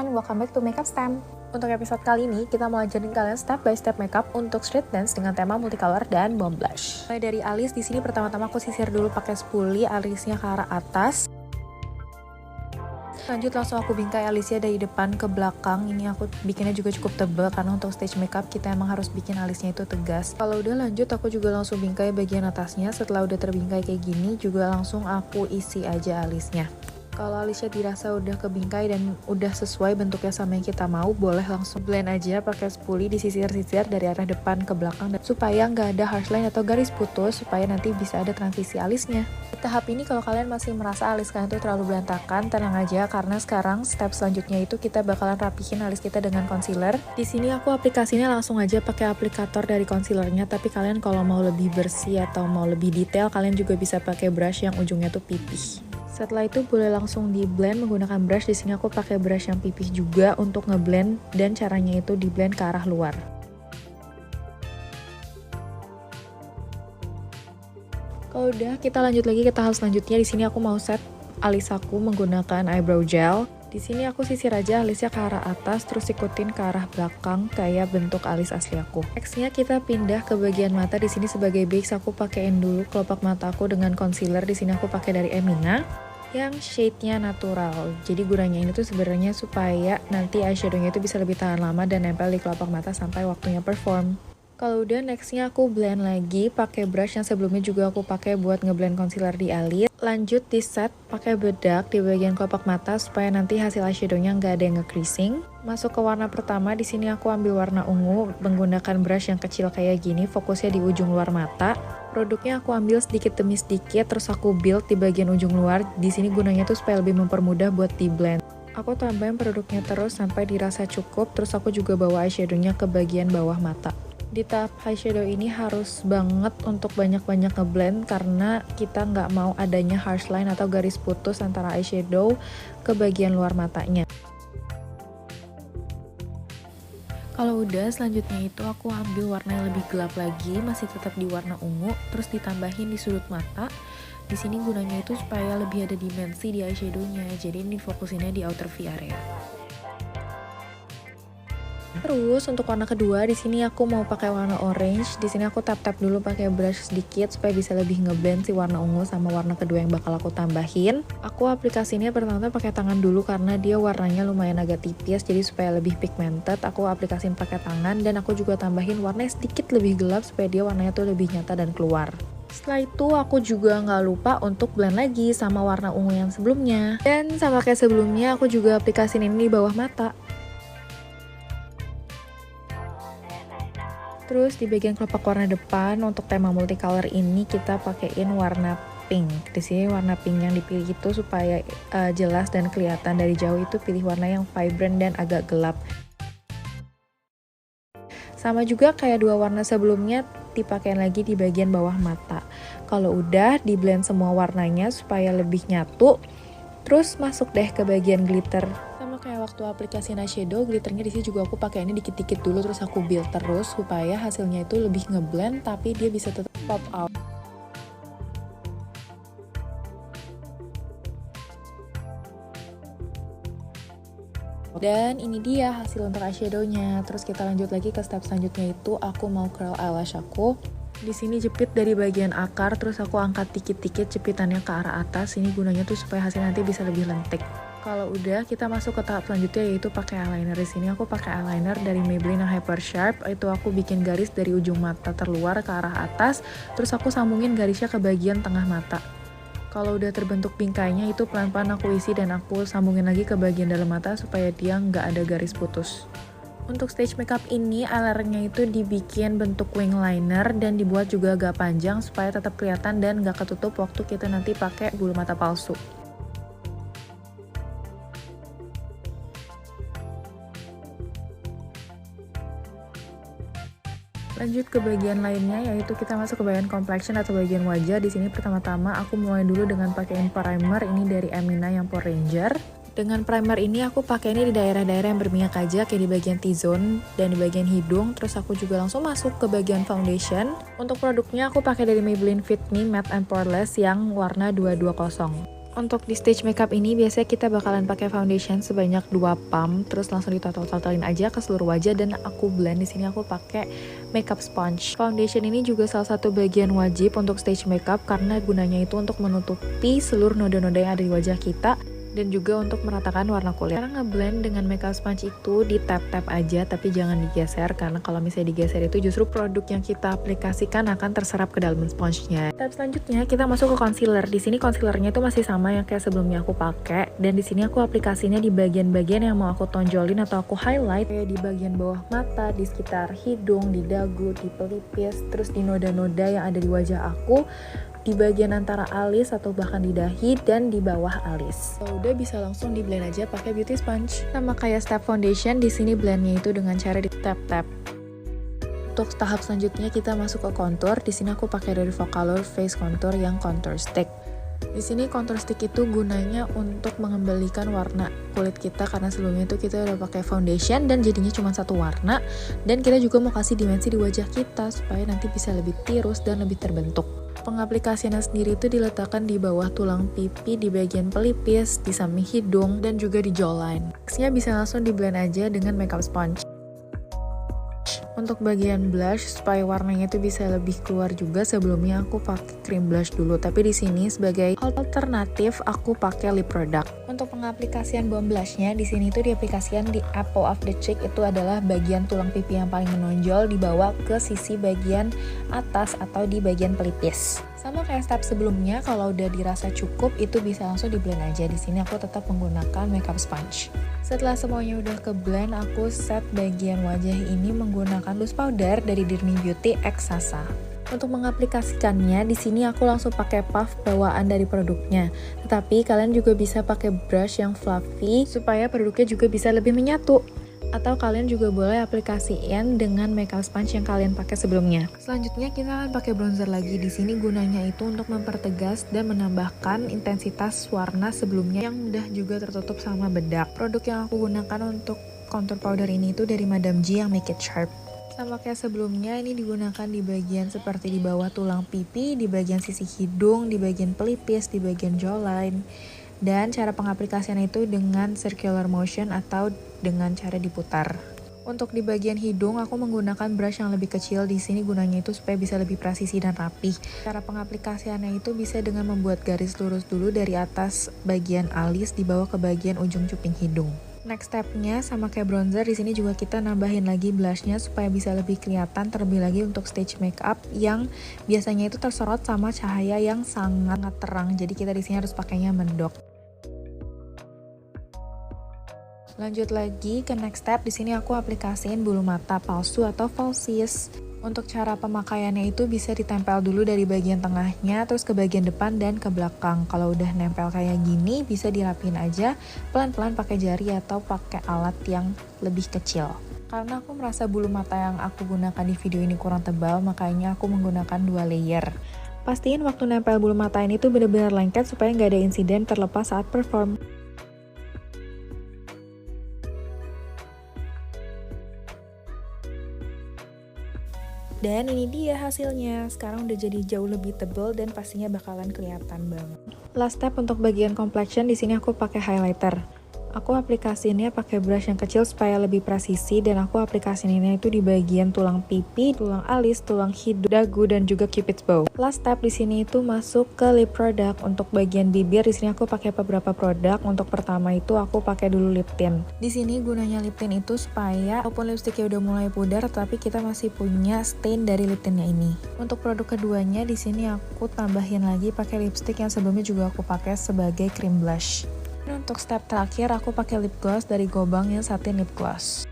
everyone, welcome back to Makeup Stem. Untuk episode kali ini, kita mau ajarin kalian step by step makeup untuk street dance dengan tema multicolor dan bomb blush. Mulai dari alis, di sini pertama-tama aku sisir dulu pakai spoolie alisnya ke arah atas. Lanjut langsung aku bingkai alisnya dari depan ke belakang. Ini aku bikinnya juga cukup tebal karena untuk stage makeup kita emang harus bikin alisnya itu tegas. Kalau udah lanjut aku juga langsung bingkai bagian atasnya. Setelah udah terbingkai kayak gini juga langsung aku isi aja alisnya. Kalau alisnya dirasa udah kebingkai dan udah sesuai bentuknya sama yang kita mau, boleh langsung blend aja pakai spoolie, disisir-sisir dari arah depan ke belakang supaya nggak ada harsh line atau garis putus, supaya nanti bisa ada transisi alisnya. Di tahap ini kalau kalian masih merasa alis kalian tuh terlalu berantakan, tenang aja karena sekarang step selanjutnya itu kita bakalan rapihin alis kita dengan concealer. Di sini aku aplikasinya langsung aja pakai aplikator dari concealernya, tapi kalian kalau mau lebih bersih atau mau lebih detail, kalian juga bisa pakai brush yang ujungnya tuh pipih. Setelah itu boleh langsung di blend menggunakan brush. Di sini aku pakai brush yang pipih juga untuk ngeblend, dan caranya itu di blend ke arah luar. Kalau udah, kita lanjut lagi ke tahap selanjutnya. Di sini aku mau set alis aku menggunakan eyebrow gel. Di sini aku sisir aja alisnya ke arah atas, terus ikutin ke arah belakang kayak bentuk alis asli aku. Nextnya kita pindah ke bagian mata. Di sini sebagai base aku pakein dulu kelopak mata aku dengan concealer. Di sini aku pakai dari Emina yang shade-nya natural. Jadi gunanya ini tuh sebenarnya supaya nanti eyeshadow-nya itu bisa lebih tahan lama dan nempel di kelopak mata sampai waktunya perform. Kalau udah, nextnya aku blend lagi pakai brush yang sebelumnya juga aku pakai buat ngeblend concealer di alis. Lanjut di set pakai bedak di bagian kelopak mata supaya nanti hasil eyeshadow-nya nggak ada yang nge-creasing. Masuk ke warna pertama, di sini aku ambil warna ungu menggunakan brush yang kecil kayak gini, fokusnya di ujung luar mata. Produknya aku ambil sedikit demi sedikit, terus aku build di bagian ujung luar. Di sini gunanya tuh supaya lebih mempermudah buat di blend. Aku tambahin produknya terus sampai dirasa cukup, terus aku juga bawa eyeshadow-nya ke bagian bawah mata. Di tahap eyeshadow ini harus banget untuk banyak-banyak ngeblend karena kita nggak mau adanya harsh line atau garis putus antara eyeshadow ke bagian luar matanya. Kalau udah, selanjutnya itu aku ambil warna yang lebih gelap lagi, masih tetap di warna ungu, terus ditambahin di sudut mata. Di sini gunanya itu supaya lebih ada dimensi di eyeshadow-nya, jadi ini fokusinnya di outer V area. Terus untuk warna kedua, di sini aku mau pakai warna orange. Di sini aku tap-tap dulu pakai brush sedikit supaya bisa lebih ngeblend si warna ungu sama warna kedua yang bakal aku tambahin. Aku aplikasinya pertama-tama pakai tangan dulu karena dia warnanya lumayan agak tipis, jadi supaya lebih pigmented aku aplikasin pakai tangan, dan aku juga tambahin warna sedikit lebih gelap supaya dia warnanya tuh lebih nyata dan keluar. Setelah itu aku juga nggak lupa untuk blend lagi sama warna ungu yang sebelumnya. Dan sama kayak sebelumnya, aku juga aplikasin ini di bawah mata. Terus di bagian kelopak warna depan untuk tema multicolor ini kita pakein warna pink. Di sini warna pink yang dipilih itu supaya jelas dan kelihatan dari jauh itu pilih warna yang vibrant dan agak gelap. Sama juga kayak dua warna sebelumnya, dipakein lagi di bagian bawah mata. Kalau udah, di blend semua warnanya supaya lebih nyatu. Terus masuk deh ke bagian glitter. Sama kayak waktu aplikasi eyeshadow, glitternya di sini juga aku pakai ini dikit-dikit dulu, terus aku build terus supaya hasilnya itu lebih ngeblend tapi dia bisa tetap pop out. Dan ini dia hasil untuk eyeshadow-nya. Terus kita lanjut lagi ke step selanjutnya, itu aku mau curl eyelash aku. Di sini jepit dari bagian akar, terus aku angkat dikit-dikit jepitannya ke arah atas. Ini gunanya tuh supaya hasil nanti bisa lebih lentik. Kalau udah, kita masuk ke tahap selanjutnya yaitu pakai eyeliner. Di sini aku pakai eyeliner dari Maybelline yang Hyper Sharp. Itu aku bikin garis dari ujung mata terluar ke arah atas, terus aku sambungin garisnya ke bagian tengah mata. Kalau udah terbentuk bingkainya itu pelan-pelan aku isi dan aku sambungin lagi ke bagian dalam mata supaya dia nggak ada garis putus. Untuk stage makeup ini, eyelinernya itu dibikin bentuk wing liner dan dibuat juga agak panjang supaya tetap kelihatan dan nggak ketutup waktu kita nanti pakai bulu mata palsu. Lanjut ke bagian lainnya, yaitu kita masuk ke bagian complexion atau bagian wajah. Di sini pertama-tama aku mulai dulu dengan pakaiin primer ini dari Emina yang Pore Ranger. Dengan primer ini aku pakai ini di daerah-daerah yang berminyak aja, kayak di bagian T-zone dan di bagian hidung. Terus aku juga langsung masuk ke bagian foundation. Untuk produknya aku pakai dari Maybelline Fit Me Matte and Poreless yang warna 220. Untuk di stage makeup ini biasanya kita bakalan pakai foundation sebanyak 2 pump, terus langsung ditotal-totalin aja ke seluruh wajah, dan aku blend. Di sini aku pakai makeup sponge. Foundation ini juga salah satu bagian wajib untuk stage makeup karena gunanya itu untuk menutupi seluruh noda-noda yang ada di wajah kita dan juga untuk meratakan warna kulit. Karena ngeblend dengan makeup sponge itu di tap-tap aja, tapi jangan digeser, karena kalau misalnya digeser itu justru produk yang kita aplikasikan akan terserap ke dalam sponge-nya. Step selanjutnya kita masuk ke concealer. Di sini concealernya itu masih sama yang kayak sebelumnya aku pakai, dan di sini aku aplikasinya di bagian-bagian yang mau aku tonjolin atau aku highlight, kayak di bagian bawah mata, di sekitar hidung, di dagu, di pelipis, terus di noda-noda yang ada di wajah aku, di bagian antara alis atau bahkan di dahi, dan di bawah alis. Kalau udah bisa langsung di blend aja pakai beauty sponge. Sama kayak step foundation, di sini blendnya itu dengan cara di tap-tap. Untuk tahap selanjutnya kita masuk ke contour. Di sini aku pakai dari Focalure Face Contour yang contour stick. Di sini contour stick itu gunanya untuk mengembalikan warna kulit kita, karena sebelumnya itu kita udah pakai foundation dan jadinya cuma satu warna, dan kita juga mau kasih dimensi di wajah kita supaya nanti bisa lebih tirus dan lebih terbentuk. Pengaplikasiannya sendiri itu diletakkan di bawah tulang pipi, di bagian pelipis, di samping hidung, dan juga di jawline. Nextnya bisa langsung di blend aja dengan makeup sponge. Untuk bagian blush, supaya warnanya itu bisa lebih keluar juga, sebelumnya aku pakai cream blush dulu. Tapi di sini sebagai alternatif aku pakai lip product. Untuk pengaplikasian bom blushnya, di sini itu diaplikasikan di apple of the cheek, itu adalah bagian tulang pipi yang paling menonjol, dibawa ke sisi bagian atas atau di bagian pelipis. Sama kayak step sebelumnya, kalau udah dirasa cukup, itu bisa langsung di blend aja. Di sini aku tetap menggunakan makeup sponge. Setelah semuanya udah ke blend, aku set bagian wajah ini menggunakan loose powder dari Dirni Beauty X Sasa. Untuk mengaplikasikannya, di sini aku langsung pakai puff bawaan dari produknya. Tetapi kalian juga bisa pakai brush yang fluffy supaya produknya juga bisa lebih menyatu. Atau kalian juga boleh aplikasiin dengan makeup sponge yang kalian pakai sebelumnya. Selanjutnya kita akan pakai bronzer lagi. Di sini gunanya itu untuk mempertegas dan menambahkan intensitas warna sebelumnya yang udah juga tertutup sama bedak. Produk yang aku gunakan untuk contour powder ini itu dari Madame G yang Make It Sharp. Sama kayak sebelumnya, ini digunakan di bagian seperti di bawah tulang pipi, di bagian sisi hidung, di bagian pelipis, di bagian jawline. Dan cara pengaplikasian itu dengan circular motion atau dengan cara diputar. Untuk di bagian hidung, aku menggunakan brush yang lebih kecil. Di sini gunanya itu supaya bisa lebih presisi dan rapih. Cara pengaplikasiannya itu bisa dengan membuat garis lurus dulu dari atas bagian alis dibawa ke bagian ujung cuping hidung. Next stepnya sama kayak bronzer, di sini juga kita nambahin lagi blushnya supaya bisa lebih kelihatan, terlebih lagi untuk stage makeup yang biasanya itu tersorot sama cahaya yang sangat terang. Jadi kita di sini harus pakainya mendok. Lanjut lagi ke next step, di sini aku aplikasiin bulu mata palsu atau falsies. Untuk cara pemakaiannya itu bisa ditempel dulu dari bagian tengahnya, terus ke bagian depan dan ke belakang. Kalau udah nempel kayak gini, bisa dirapin aja pelan-pelan pakai jari atau pakai alat yang lebih kecil. Karena aku merasa bulu mata yang aku gunakan di video ini kurang tebal, makanya aku menggunakan 2 layer. Pastiin waktu nempel bulu mata ini tuh benar-benar lengket supaya nggak ada insiden terlepas saat perform. Dan ini dia hasilnya. Sekarang udah jadi jauh lebih tebal dan pastinya bakalan kelihatan banget. Last step untuk bagian complexion, di sini aku pakai highlighter. Aku aplikasiinnya pakai brush yang kecil supaya lebih presisi, dan aku aplikasiinnya itu di bagian tulang pipi, tulang alis, tulang hidung, dagu, dan juga cupid's bow. Last step di sini itu masuk ke lip product. Untuk bagian bibir, di sini aku pakai beberapa produk. Untuk pertama itu aku pakai dulu lip tint. Di sini gunanya lip tint itu supaya walaupun lipstiknya udah mulai pudar, tapi kita masih punya stain dari lip tintnya ini. Untuk produk keduanya, di sini aku tambahin lagi pakai lipstick yang sebelumnya juga aku pakai sebagai cream blush. Untuk step terakhir aku pakai lip gloss dari Gobang yang satin lip gloss.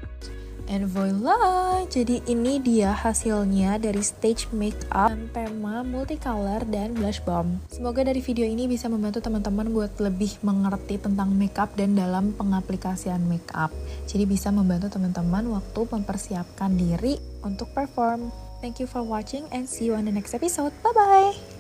And voila, jadi ini dia hasilnya dari stage makeup dengan tema multicolor dan blush bomb. Semoga dari video ini bisa membantu teman-teman buat lebih mengerti tentang makeup dan dalam pengaplikasian makeup. Jadi bisa membantu teman-teman waktu mempersiapkan diri untuk perform. Thank you for watching and see you on the next episode. Bye bye.